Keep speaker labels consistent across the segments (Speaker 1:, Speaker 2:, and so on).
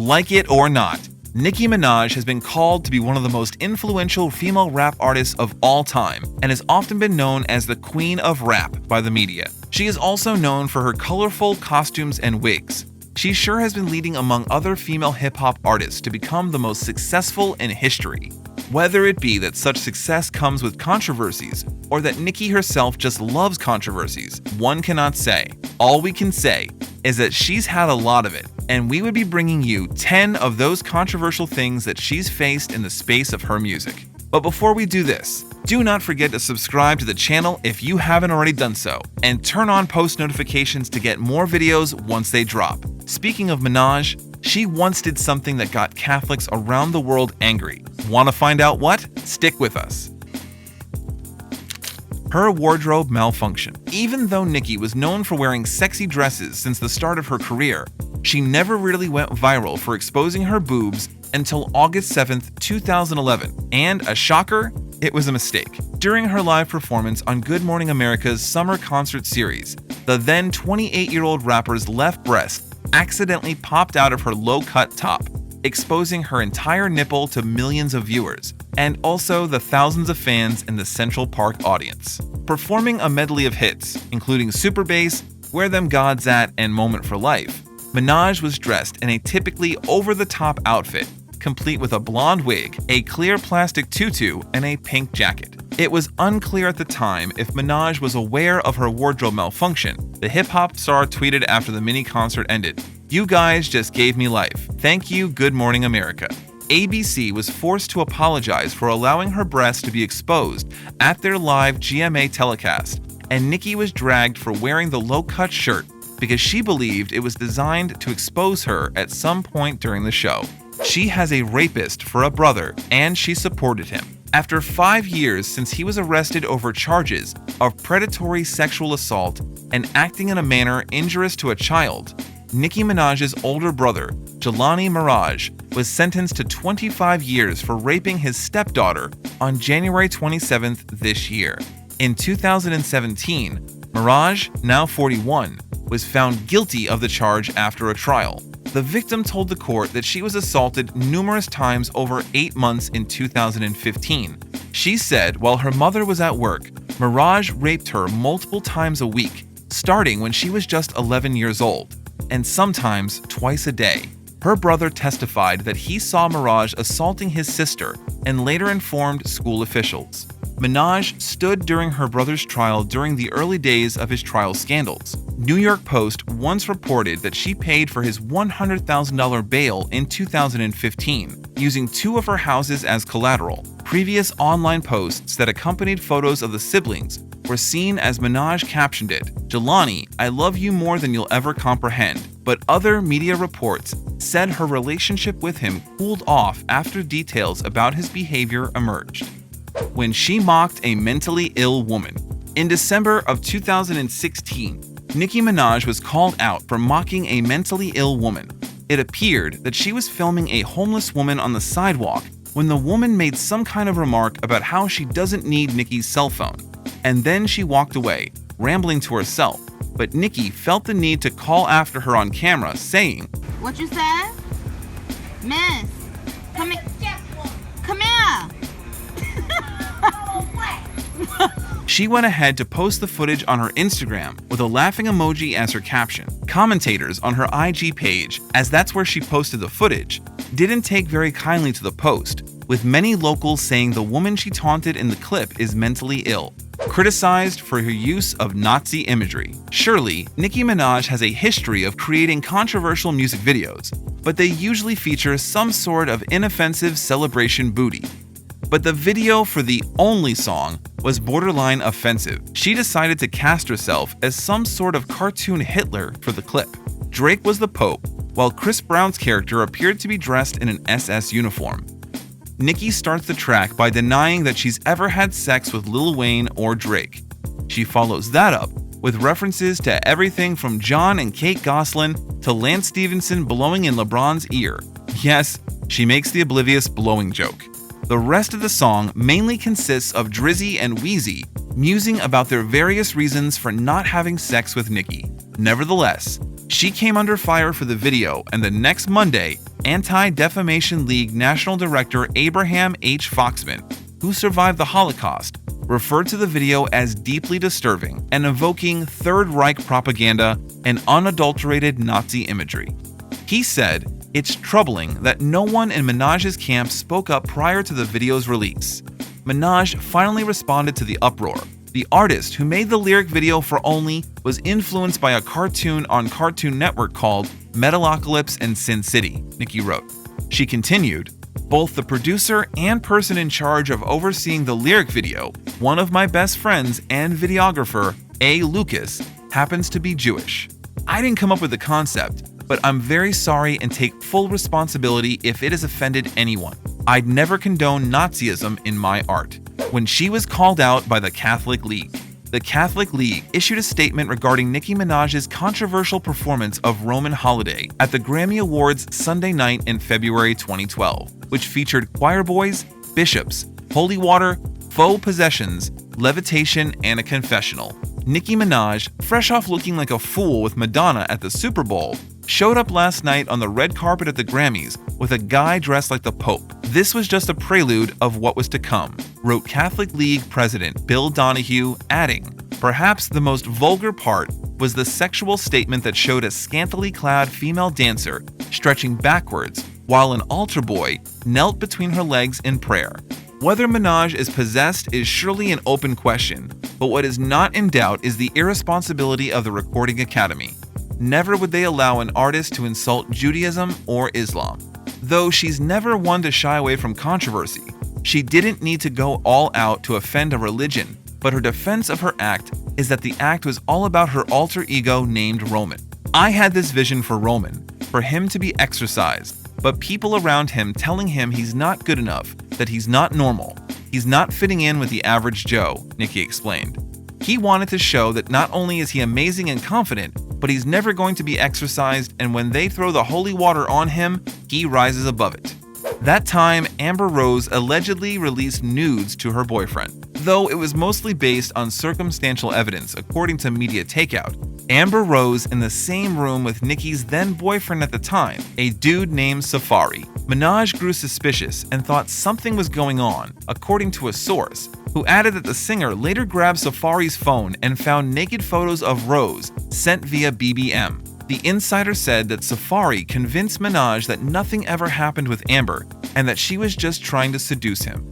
Speaker 1: Like it or not, Nicki Minaj has been called to be one of the most influential female rap artists of all time and has often been known as the Queen of Rap by the media. She is also known for her colorful costumes and wigs. She sure has been leading among other female hip-hop artists to become the most successful in history. Whether it be that such success comes with controversies or that Nicki herself just loves controversies, one cannot say. All we can say is that she's had a lot of it, and we would be bringing you 10 of those controversial things that she's faced in the space of her music. But before we do this, do not forget to subscribe to the channel if you haven't already done so, and turn on post notifications to get more videos once they drop. Speaking of Minaj, she once did something that got Catholics around the world angry. Want to find out what? Stick with us. Her wardrobe malfunction. Even though Nicki was known for wearing sexy dresses since the start of her career, she never really went viral for exposing her boobs until August 7th, 2011. And a shocker, it was a mistake. During her live performance on Good Morning America's summer concert series, the then 28-year-old rapper's left breast accidentally popped out of her low-cut top, exposing her entire nipple to millions of viewers, and also the thousands of fans in the Central Park audience. Performing a medley of hits, including Super Bass, Where Them Gods At, and Moment for Life, Minaj was dressed in a typically over-the-top outfit, complete with a blonde wig, a clear plastic tutu, and a pink jacket. It was unclear at the time if Minaj was aware of her wardrobe malfunction. The hip-hop star tweeted after the mini-concert ended, "You guys just gave me life. Thank you, Good Morning America." ABC was forced to apologize for allowing her breasts to be exposed at their live GMA telecast, and Nicki was dragged for wearing the low-cut shirt because she believed it was designed to expose her at some point during the show. She has a rapist for a brother, and she supported him. After 5 years since he was arrested over charges of predatory sexual assault and acting in a manner injurious to a child, Nicki Minaj's older brother, Jelani Mirage, was sentenced to 25 years for raping his stepdaughter on January 27th this year. In 2017, Mirage, now 41, was found guilty of the charge after a trial. The victim told the court that she was assaulted numerous times over 8 months in 2015. She said while her mother was at work, Mirage raped her multiple times a week, starting when she was just 11 years old, and sometimes twice a day. Her brother testified that he saw Mirage assaulting his sister and later informed school officials. Minaj stood during her brother's trial during the early days of his trial scandals. New York Post once reported that she paid for his $100,000 bail in 2015, using 2 of her houses as collateral. Previous online posts that accompanied photos of the siblings were seen as Minaj captioned it, "Jelani, I love you more than you'll ever comprehend," but other media reports said her relationship with him cooled off after details about his behavior emerged. When she mocked a mentally ill woman. In December of 2016, Nicki Minaj was called out for mocking a mentally ill woman. It appeared that she was filming a homeless woman on the sidewalk when the woman made some kind of remark about how she doesn't need Nicki's cell phone. And then she walked away, rambling to herself. But Nicki felt the need to call after her on camera, saying,
Speaker 2: "What you said? Miss, come here. Come here."
Speaker 1: She went ahead to post the footage on her Instagram with a laughing emoji as her caption. Commentators on her IG page, as that's where she posted the footage, didn't take very kindly to the post, with many locals saying the woman she taunted in the clip is mentally ill, criticized for her use of Nazi imagery. Surely, Nicki Minaj has a history of creating controversial music videos, but they usually feature some sort of inoffensive celebration booty. But the video for the only song was borderline offensive. She decided to cast herself as some sort of cartoon Hitler for the clip. Drake was the Pope, while Chris Brown's character appeared to be dressed in an SS uniform. Nicki starts the track by denying that she's ever had sex with Lil Wayne or Drake. She follows that up with references to everything from John and Kate Gosselin to Lance Stephenson blowing in LeBron's ear. Yes, she makes the oblivious blowing joke. The rest of the song mainly consists of Drizzy and Wheezy musing about their various reasons for not having sex with Nicki. Nevertheless, she came under fire for the video, and the next Monday, Anti-Defamation League National Director Abraham H. Foxman, who survived the Holocaust, referred to the video as deeply disturbing and evoking Third Reich propaganda and unadulterated Nazi imagery. He said, "It's troubling that no one in Minaj's camp spoke up prior to the video's release." Minaj finally responded to the uproar. The artist who made the lyric video for Only was influenced by a cartoon on Cartoon Network called Metalocalypse and Sin City, Nicki wrote. She continued, "Both the producer and person in charge of overseeing the lyric video, one of my best friends and videographer, A. Lucas, happens to be Jewish. I didn't come up with the concept, but I'm very sorry and take full responsibility if it has offended anyone. I'd never condone Nazism in my art." When she was called out by the Catholic League, the Catholic League issued a statement regarding Nicki Minaj's controversial performance of Roman Holiday at the Grammy Awards Sunday night in February 2012, which featured choir boys, bishops, holy water, faux possessions, levitation, and a confessional. Nicki Minaj, fresh off looking like a fool with Madonna at the Super Bowl, showed up last night on the red carpet at the Grammys with a guy dressed like the Pope. "This was just a prelude of what was to come," wrote Catholic League President Bill Donahue, adding, "Perhaps the most vulgar part was the sexual statement that showed a scantily clad female dancer stretching backwards while an altar boy knelt between her legs in prayer." Whether Minaj is possessed is surely an open question, but what is not in doubt is the irresponsibility of the Recording Academy. Never would they allow an artist to insult Judaism or Islam. Though she's never one to shy away from controversy, she didn't need to go all out to offend a religion, but her defense of her act is that the act was all about her alter ego named Roman. "I had this vision for Roman, for him to be exorcised, but people around him telling him he's not good enough, that he's not normal, he's not fitting in with the average Joe," Nicki explained. He wanted to show that not only is he amazing and confident, but he's never going to be exorcised, and when they throw the holy water on him, he rises above it. That time, Amber Rose allegedly released nudes to her boyfriend. Though it was mostly based on circumstantial evidence, according to Media Takeout, Amber Rose in the same room with Nicki's then-boyfriend at the time, a dude named Safari. Minaj grew suspicious and thought something was going on, according to a source, who added that the singer later grabbed Safari's phone and found naked photos of Rose sent via BBM. The insider said that Safari convinced Minaj that nothing ever happened with Amber and that she was just trying to seduce him.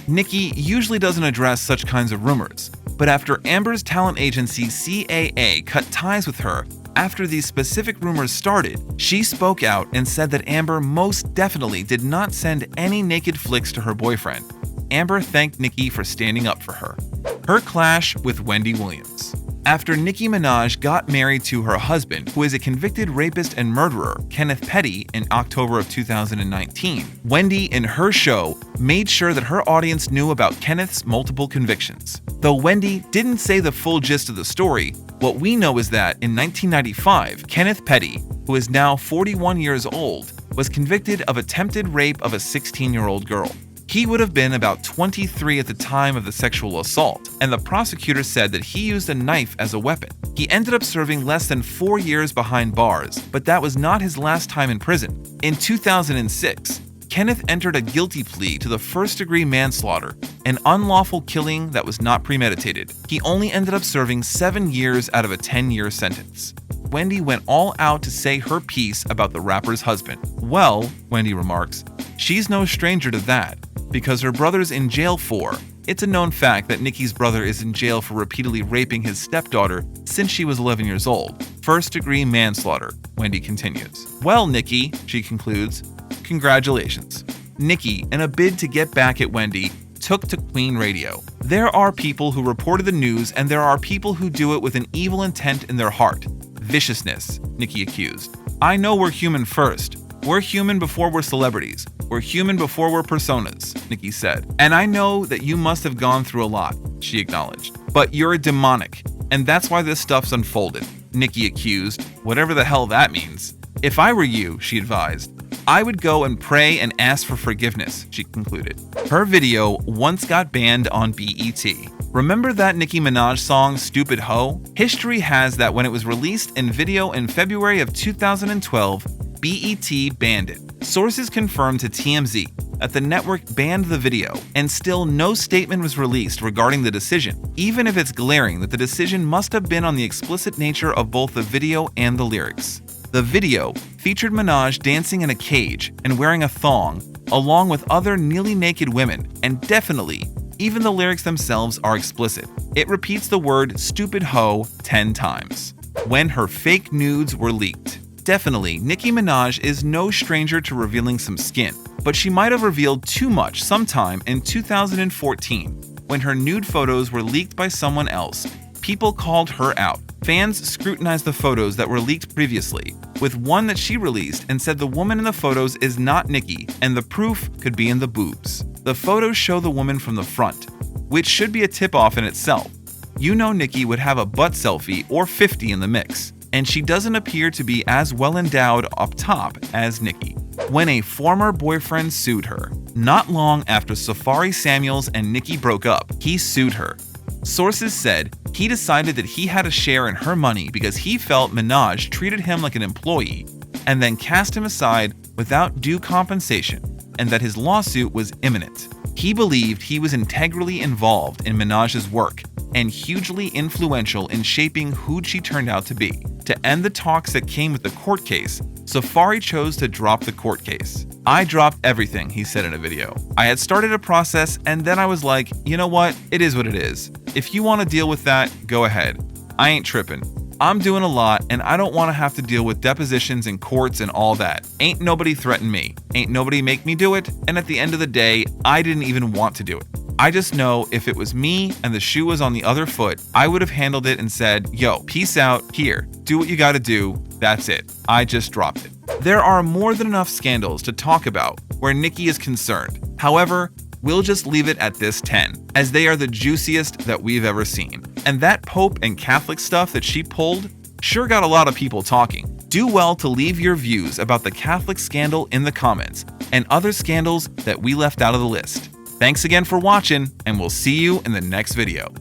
Speaker 1: Nicki usually doesn't address such kinds of rumors, but after Amber's talent agency CAA cut ties with her after these specific rumors started, she spoke out and said that Amber most definitely did not send any naked flicks to her boyfriend. Amber thanked Nicki for standing up for her. Her clash with Wendy Williams. After Nicki Minaj got married to her husband, who is a convicted rapist and murderer, Kenneth Petty, in October of 2019, Wendy, in her show, made sure that her audience knew about Kenneth's multiple convictions. Though Wendy didn't say the full gist of the story, what we know is that in 1995, Kenneth Petty, who is now 41 years old, was convicted of attempted rape of a 16-year-old girl. He would have been about 23 at the time of the sexual assault, and the prosecutor said that he used a knife as a weapon. He ended up serving less than 4 years behind bars, but that was not his last time in prison. In 2006, Kenneth entered a guilty plea to the first-degree manslaughter, an unlawful killing that was not premeditated. He only ended up serving 7 years out of a 10-year sentence. Wendy went all out to say her piece about the rapper's husband. "Well," Wendy remarks, "she's no stranger to that, because her brother's in jail for." It's a known fact that Nicki's brother is in jail for repeatedly raping his stepdaughter since she was 11 years old. First-degree manslaughter, Wendy continues. "Well, Nicki," she concludes, "congratulations." Nicki, in a bid to get back at Wendy, took to Queen Radio. "There are people who reported the news, and there are people who do it with an evil intent in their heart. Viciousness," Nicki accused. "I know we're human first. We're human before we're celebrities. We're human before we're personas," Nicki said. "And I know that you must have gone through a lot," she acknowledged. "But you're demonic, and that's why this stuff's unfolded," Nicki accused, whatever the hell that means. "If I were you," she advised, "I would go and pray and ask for forgiveness," she concluded. Her video once got banned on BET. Remember that Nicki Minaj song, Stupid Hoe? History has that when it was released in video in February of 2012, BET banned it. Sources confirmed to TMZ that the network banned the video, and still no statement was released regarding the decision, even if it's glaring that the decision must have been on the explicit nature of both the video and the lyrics. The video featured Minaj dancing in a cage and wearing a thong, along with other nearly naked women, and definitely, even the lyrics themselves are explicit. It repeats the word "stupid hoe" 10 times. When her fake nudes were leaked. Definitely, Nicki Minaj is no stranger to revealing some skin, but she might have revealed too much sometime in 2014 when her nude photos were leaked by someone else. People called her out. Fans scrutinized the photos that were leaked previously, with one that she released and said the woman in the photos is not Nicki and the proof could be in the boobs. The photos show the woman from the front, which should be a tip-off in itself. You know Nicki would have a butt selfie or 50 in the mix, and she doesn't appear to be as well endowed up top as Nicki. When a former boyfriend sued her, not long after Safari Samuels and Nicki broke up, he sued her. Sources said he decided that he had a share in her money because he felt Minaj treated him like an employee and then cast him aside without due compensation, and that his lawsuit was imminent. He believed he was integrally involved in Minaj's work and hugely influential in shaping who she turned out to be. To end the talks that came with the court case, Safari chose to drop the court case. "I dropped everything," he said in a video. "I had started a process and then I was like, you know what, it is what it is. If you want to deal with that, go ahead. I ain't tripping. I'm doing a lot and I don't want to have to deal with depositions and courts and all that. Ain't nobody threaten me. Ain't nobody make me do it, and at the end of the day, I didn't even want to do it. I just know if it was me and the shoe was on the other foot, I would have handled it and said, yo, peace out, here, do what you gotta do, that's it. I just dropped it." There are more than enough scandals to talk about where Nicki is concerned. However, we'll just leave it at this 10, as they are the juiciest that we've ever seen. And that Pope and Catholic stuff that she pulled sure got a lot of people talking. Do well to leave your views about the Catholic scandal in the comments and other scandals that we left out of the list. Thanks again for watching, and we'll see you in the next video.